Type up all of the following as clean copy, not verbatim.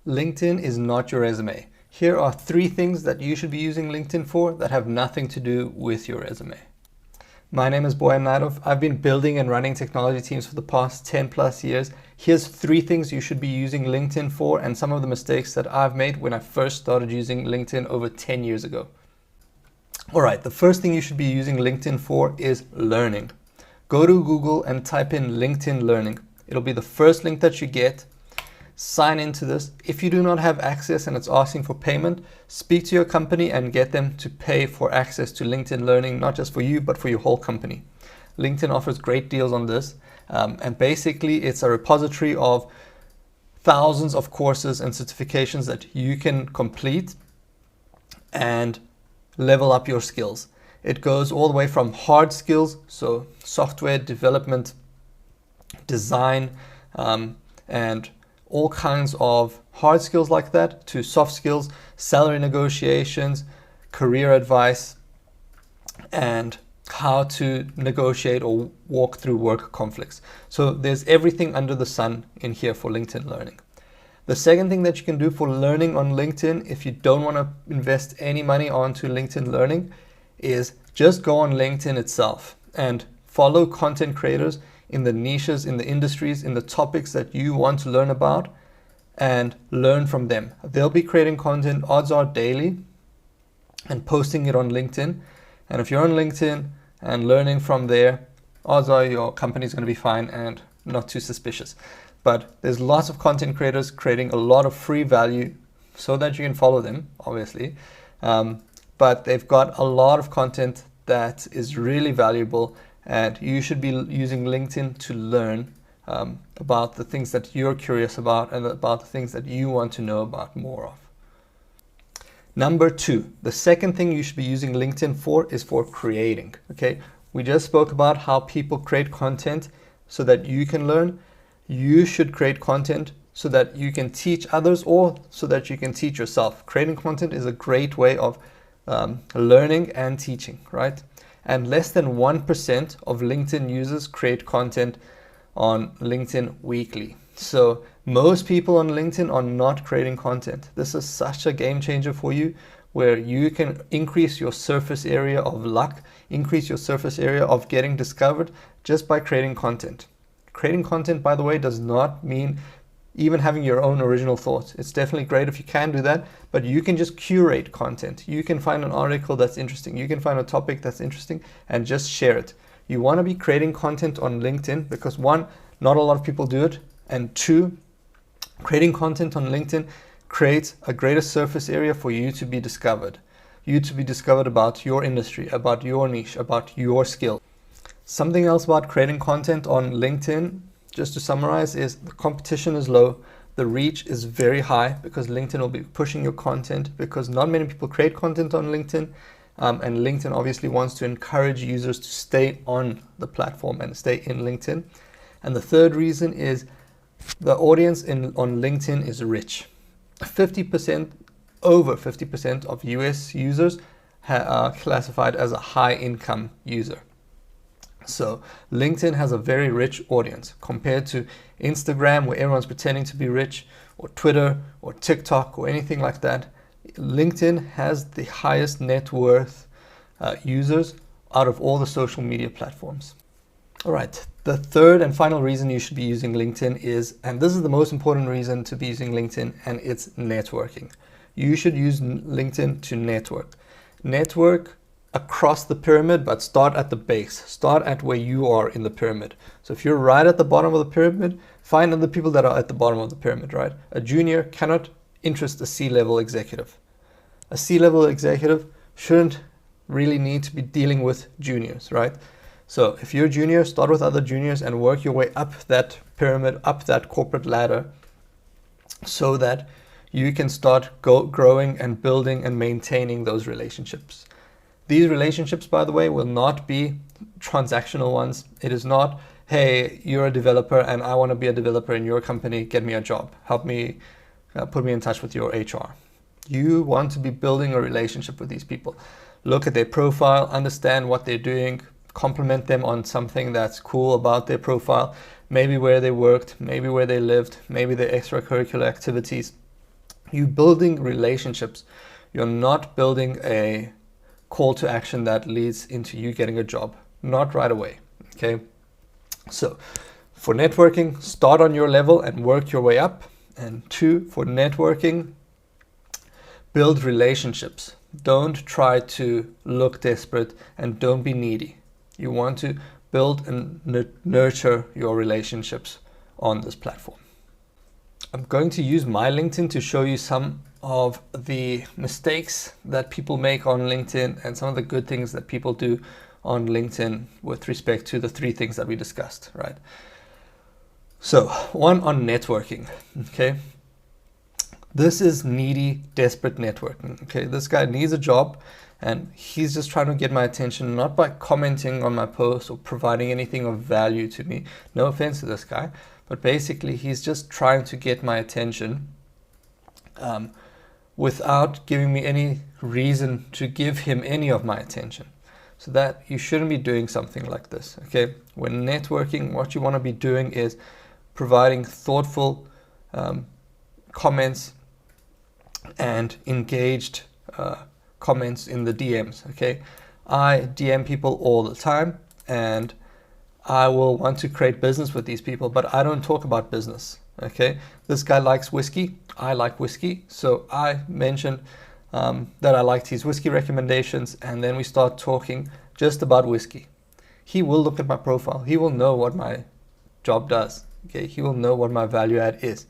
LinkedIn is not your resume. Here are 3 things that you should be using LinkedIn for that have nothing to do with your resume. My name is Boyan Naidov. I've been building and running technology teams for the past 10 plus years. Here's 3 things you should be using LinkedIn for and some of the mistakes that I've made when I first started using LinkedIn over 10 years ago. All right, the first thing you should be using LinkedIn for is learning. Go to Google and type in LinkedIn Learning. It'll be the first link that you get. Sign into this. If you do not have access and it's asking for payment, speak to your company and get them to pay for access to LinkedIn Learning, not just for you, but for your whole company. LinkedIn offers great deals on this. And basically it's a repository of thousands of courses and certifications that you can complete and level up your skills. It goes all the way from hard skills, so software development, design, and all kinds of hard skills like that, to soft skills, salary negotiations, career advice, and how to negotiate or walk through work conflicts. So there's everything under the sun in here for LinkedIn Learning. The second thing that you can do for learning on LinkedIn, if you don't want to invest any money onto LinkedIn Learning, is just go on LinkedIn itself and follow content creators in the niches, in the industries, in the topics that you want to learn about, and learn from them. They'll be creating content, odds are daily, and posting it on LinkedIn. And if you're on LinkedIn and learning from there, odds are your company's going to be fine and not too suspicious. But there's lots of content creators creating a lot of free value so that you can follow them, obviously. But they've got a lot of content that is really valuable, and you should be using LinkedIn to learn about the things that you're curious about and about the things that you want to know about more of. Number 2, the second thing you should be using LinkedIn for is for creating. Okay, we just spoke about how people create content so that you can learn. You should create content so that you can teach others or so that you can teach yourself. Creating content is a great way of learning and teaching, right? And less than 1% of LinkedIn users create content on LinkedIn weekly. So most people on LinkedIn are not creating content. This is such a game changer for you, where you can increase your surface area of luck, increase your surface area of getting discovered just by creating content. Creating content, by the way, does not mean even having your own original thoughts. It's definitely great if you can do that, but you can just curate content. You can find an article that's interesting. You can find a topic that's interesting and just share it. You want to be creating content on LinkedIn because 1, not a lot of people do it, and 2, creating content on LinkedIn creates a greater surface area for you to be discovered. You to be discovered about your industry, about your niche, about your skill. Something else about creating content on LinkedIn, just to summarize, is the competition is low, the reach is very high because LinkedIn will be pushing your content because not many people create content on LinkedIn, and LinkedIn obviously wants to encourage users to stay on the platform and stay in LinkedIn. And the third reason is the audience on LinkedIn is rich. 50%, over 50% of US users are classified as a high income user. So LinkedIn has a very rich audience compared to Instagram, where everyone's pretending to be rich, or Twitter or TikTok or anything like that. LinkedIn has the highest net worth users out of all the social media platforms. All right, the third and final reason you should be using LinkedIn is, and this is the most important reason to be using LinkedIn, and it's networking. You should use LinkedIn to network. Network across the pyramid, but start at the base. Start at where you are in the pyramid. So if you're right at the bottom of the pyramid, find other people that are at the bottom of the pyramid, right? A junior cannot interest a C-level executive. A C-level executive shouldn't really need to be dealing with juniors, right? So if you're a junior, start with other juniors and work your way up that pyramid, up that corporate ladder, so that you can start growing and building and maintaining those relationships. These relationships, by the way, will not be transactional ones. It is not, hey, you're a developer and I want to be a developer in your company, get me a job, help me, put me in touch with your HR. You want to be building a relationship with these people. Look at their profile, understand what they're doing, compliment them on something that's cool about their profile, maybe where they worked, maybe where they lived, maybe their extracurricular activities. You're building relationships. You're not building a call to action that leads into you getting a job. Not right away, okay? So for networking, start on your level and work your way up. And 2, for networking, build relationships. Don't try to look desperate and don't be needy. You want to build and nurture your relationships on this platform. I'm going to use my LinkedIn to show you some of the mistakes that people make on LinkedIn and some of the good things that people do on LinkedIn with respect to the 3 things that we discussed, right? So 1 on networking, okay? This is needy, desperate networking, okay? This guy needs a job and he's just trying to get my attention, not by commenting on my post or providing anything of value to me. No offense to this guy, but basically he's just trying to get my attention without giving me any reason to give him any of my attention. So that you shouldn't be doing something like this, okay? When networking, what you want to be doing is providing thoughtful comments and engaged comments in the DMs, okay? I DM people all the time and I will want to create business with these people, but I don't talk about business, okay? This guy likes whiskey, I like whiskey, so I mentioned that I liked his whiskey recommendations, and then we start talking just about whiskey. He will look at my profile, he will know what my job does, okay? He will know what my value add is.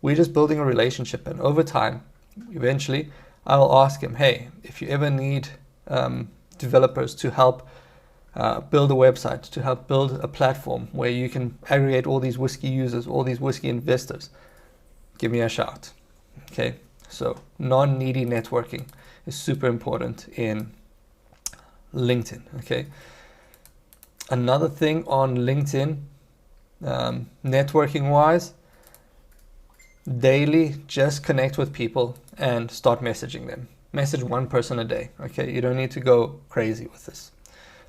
We're just building a relationship, and over time, eventually, I'll ask him, hey, if you ever need developers to help build a website, to help build a platform where you can aggregate all these whiskey users, all these whiskey investors, give me a shout, okay? So non-needy networking is super important in LinkedIn, okay? Another thing on LinkedIn, networking-wise, daily, just connect with people and start messaging them. Message 1 person a day, okay? You don't need to go crazy with this.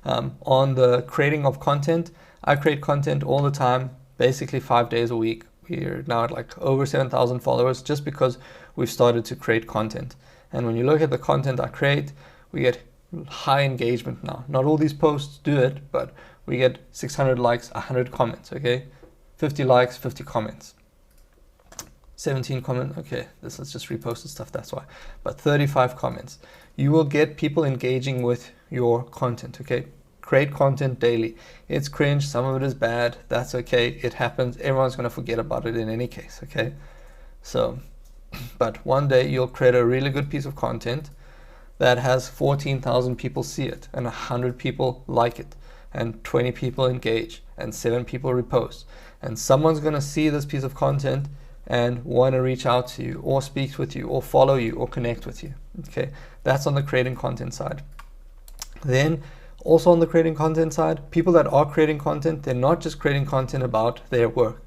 On the creating of content, I create content all the time, basically 5 days a week. We're now at like over 7,000 followers just because we've started to create content. And when you look at the content I create, we get high engagement now. Not all these posts do it, but we get 600 likes, 100 comments, okay? 50 likes, 50 comments. 17 comments, okay, this is just reposted stuff, that's why. But 35 comments. You will get people engaging with your content, okay? Create content daily. It's cringe, some of it is bad, that's okay, it happens. Everyone's gonna forget about it in any case, okay? So, but one day you'll create a really good piece of content that has 14,000 people see it, and 100 people like it, and 20 people engage, and 7 people repost. And someone's gonna see this piece of content and want to reach out to you or speak with you or follow you or connect with you, okay? That's on the creating content side. Then also on the creating content side, people that are creating content, they're not just creating content about their work,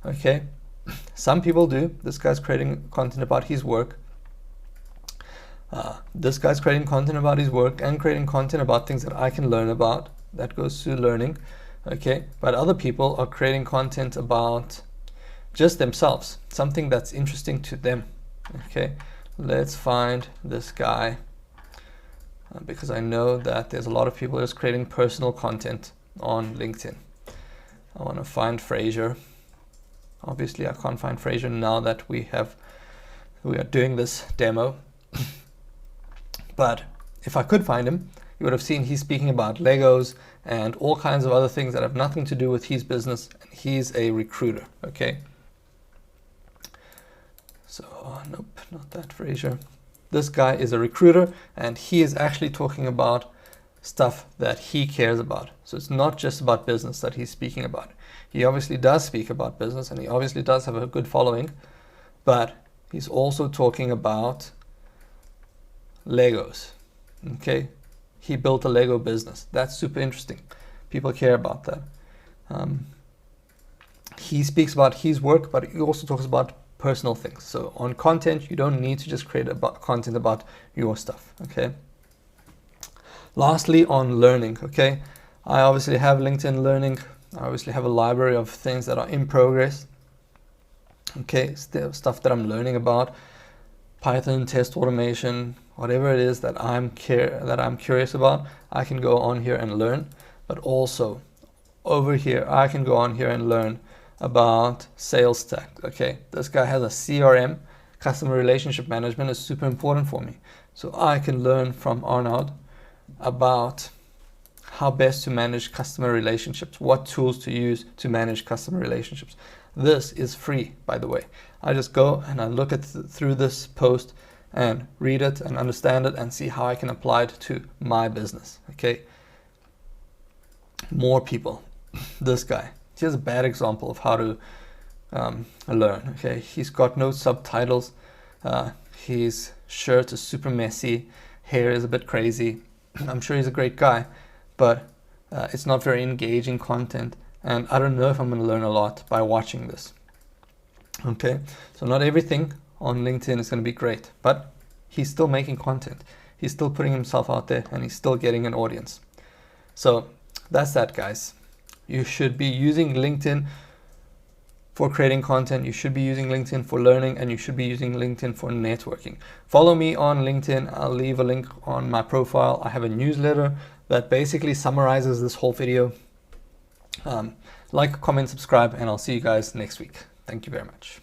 okay? Some people do. This guy's creating content about his work. This guy's creating content about his work and creating content about things that I can learn about. That goes to learning, okay? But other people are creating content about just themselves, something that's interesting to them, okay? Let's find this guy because I know that there's a lot of people just creating personal content on LinkedIn. I want to find Fraser. Obviously I can't find Fraser now that we are doing this demo. But if I could find him, you would have seen he's speaking about Legos and all kinds of other things that have nothing to do with his business, and he's a recruiter, okay? So, nope, not that Fraser. This guy is a recruiter and he is actually talking about stuff that he cares about. So it's not just about business that he's speaking about. He obviously does speak about business and he obviously does have a good following, but he's also talking about Legos, okay? He built a Lego business. That's super interesting. People care about that. He speaks about his work, but he also talks about personal things. So on content, you don't need to just create content about your stuff, okay? Lastly, on learning, okay? I obviously have LinkedIn Learning. I obviously have a library of things that are in progress, okay? Stuff that I'm learning about. Python, test automation, whatever it is that I'm curious about, I can go on here and learn. But also over here, I can go on here and learn about sales tech. Okay, this guy has a CRM, customer relationship management is super important for me. So I can learn from Arnaud about how best to manage customer relationships, what tools to use to manage customer relationships. This is free, by the way. I just go and I look at through this post and read it and understand it and see how I can apply it to my business. Okay. More people. This guy. Here's a bad example of how to learn. Okay. He's got no subtitles. His shirt is super messy. Hair is a bit crazy. I'm sure he's a great guy, but it's not very engaging content. And I don't know if I'm going to learn a lot by watching this. Okay, so not everything on LinkedIn is going to be great, but he's still making content. He's still putting himself out there and he's still getting an audience. So that's that, guys. You should be using LinkedIn for creating content. You should be using LinkedIn for learning, and you should be using LinkedIn for networking. Follow me on LinkedIn. I'll leave a link on my profile. I have a newsletter that basically summarizes this whole video. Like, comment, subscribe, and I'll see you guys next week. Thank you very much.